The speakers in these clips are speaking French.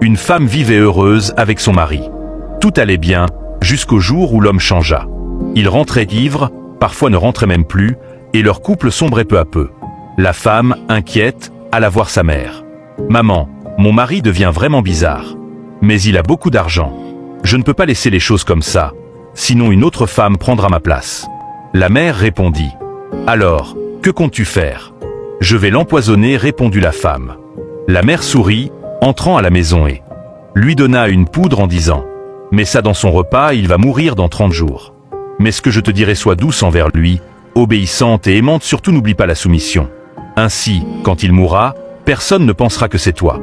Une femme vivait heureuse avec son mari. Tout allait bien, jusqu'au jour où l'homme changea. Il rentrait ivre, parfois ne rentrait même plus, et leur couple sombrait peu à peu. La femme, inquiète, alla voir sa mère. « Maman, mon mari devient vraiment bizarre. Mais il a beaucoup d'argent. Je ne peux pas laisser les choses comme ça, sinon une autre femme prendra ma place. » La mère répondit. « Alors, que comptes-tu faire ? » « Je vais l'empoisonner, répondit la femme. La mère sourit, entrant à la maison et lui donna une poudre en disant « Mets ça dans son repas, il va mourir dans 30 jours. Mais ce que je te dirai, sois douce envers lui, obéissante et aimante, surtout n'oublie pas la soumission. Ainsi, quand il mourra, personne ne pensera que c'est toi. »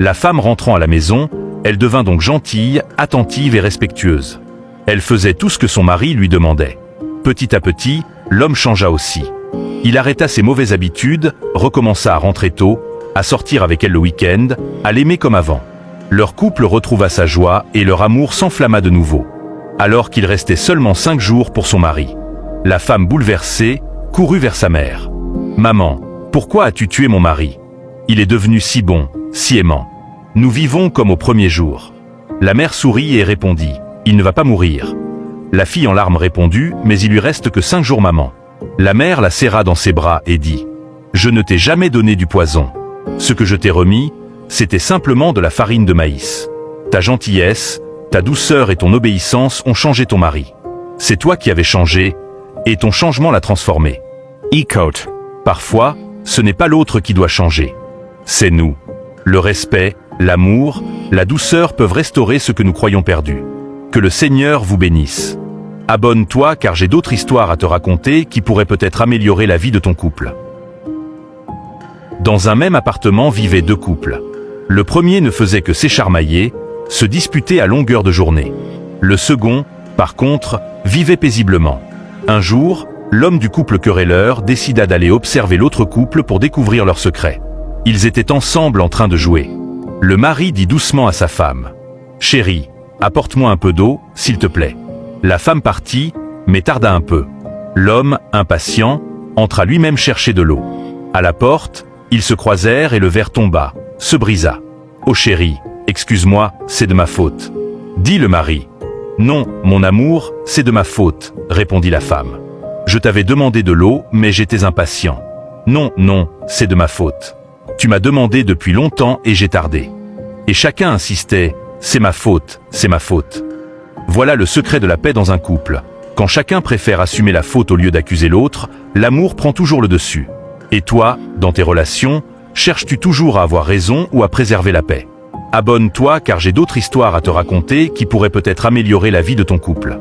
La femme rentrant à la maison, elle devint donc gentille, attentive et respectueuse. Elle faisait tout ce que son mari lui demandait. Petit à petit, l'homme changea aussi. Il arrêta ses mauvaises habitudes, recommença à rentrer tôt, à sortir avec elle le week-end, à l'aimer comme avant. Leur couple retrouva sa joie et leur amour s'enflamma de nouveau. Alors qu'il restait seulement 5 jours pour son mari. La femme bouleversée courut vers sa mère. « Maman, pourquoi as-tu tué mon mari ? Il est devenu si bon, si aimant. Nous vivons comme au premier jour. » La mère sourit et répondit « Il ne va pas mourir. » La fille en larmes répondit « Mais il lui reste que 5 jours, maman. » La mère la serra dans ses bras et dit « Je ne t'ai jamais donné du poison. Ce que je t'ai remis, c'était simplement de la farine de maïs. Ta gentillesse, ta douceur et ton obéissance ont changé ton mari. C'est toi qui avais changé, et ton changement l'a transformé. E-Coat. Parfois, ce n'est pas l'autre qui doit changer. C'est nous. Le respect, l'amour, la douceur peuvent restaurer ce que nous croyons perdu. Que le Seigneur vous bénisse. Abonne-toi car j'ai d'autres histoires à te raconter qui pourraient peut-être améliorer la vie de ton couple. Dans un même appartement vivaient 2 couples. Le premier ne faisait que s'écharmailler, se disputer à longueur de journée. Le second, par contre, vivait paisiblement. Un jour, l'homme du couple querelleur décida d'aller observer l'autre couple pour découvrir leurs secrets. Ils étaient ensemble en train de jouer. Le mari dit doucement à sa femme « Chérie, apporte-moi un peu d'eau, s'il te plaît. » La femme partit, mais tarda un peu. L'homme, impatient, entra lui-même chercher de l'eau. À la porte, ils se croisèrent et le verre tomba, se brisa. « Oh chérie, excuse-moi, c'est de ma faute. » Dit le mari. « Non, mon amour, c'est de ma faute, » répondit la femme. « Je t'avais demandé de l'eau, mais j'étais impatient. »« Non, non, c'est de ma faute. Tu m'as demandé depuis longtemps et j'ai tardé. » Et chacun insistait, « C'est ma faute, c'est ma faute. » Voilà le secret de la paix dans un couple. Quand chacun préfère assumer la faute au lieu d'accuser l'autre, l'amour prend toujours le dessus. Et toi, dans tes relations, cherches-tu toujours à avoir raison ou à préserver la paix ? Abonne-toi car j'ai d'autres histoires à te raconter qui pourraient peut-être améliorer la vie de ton couple.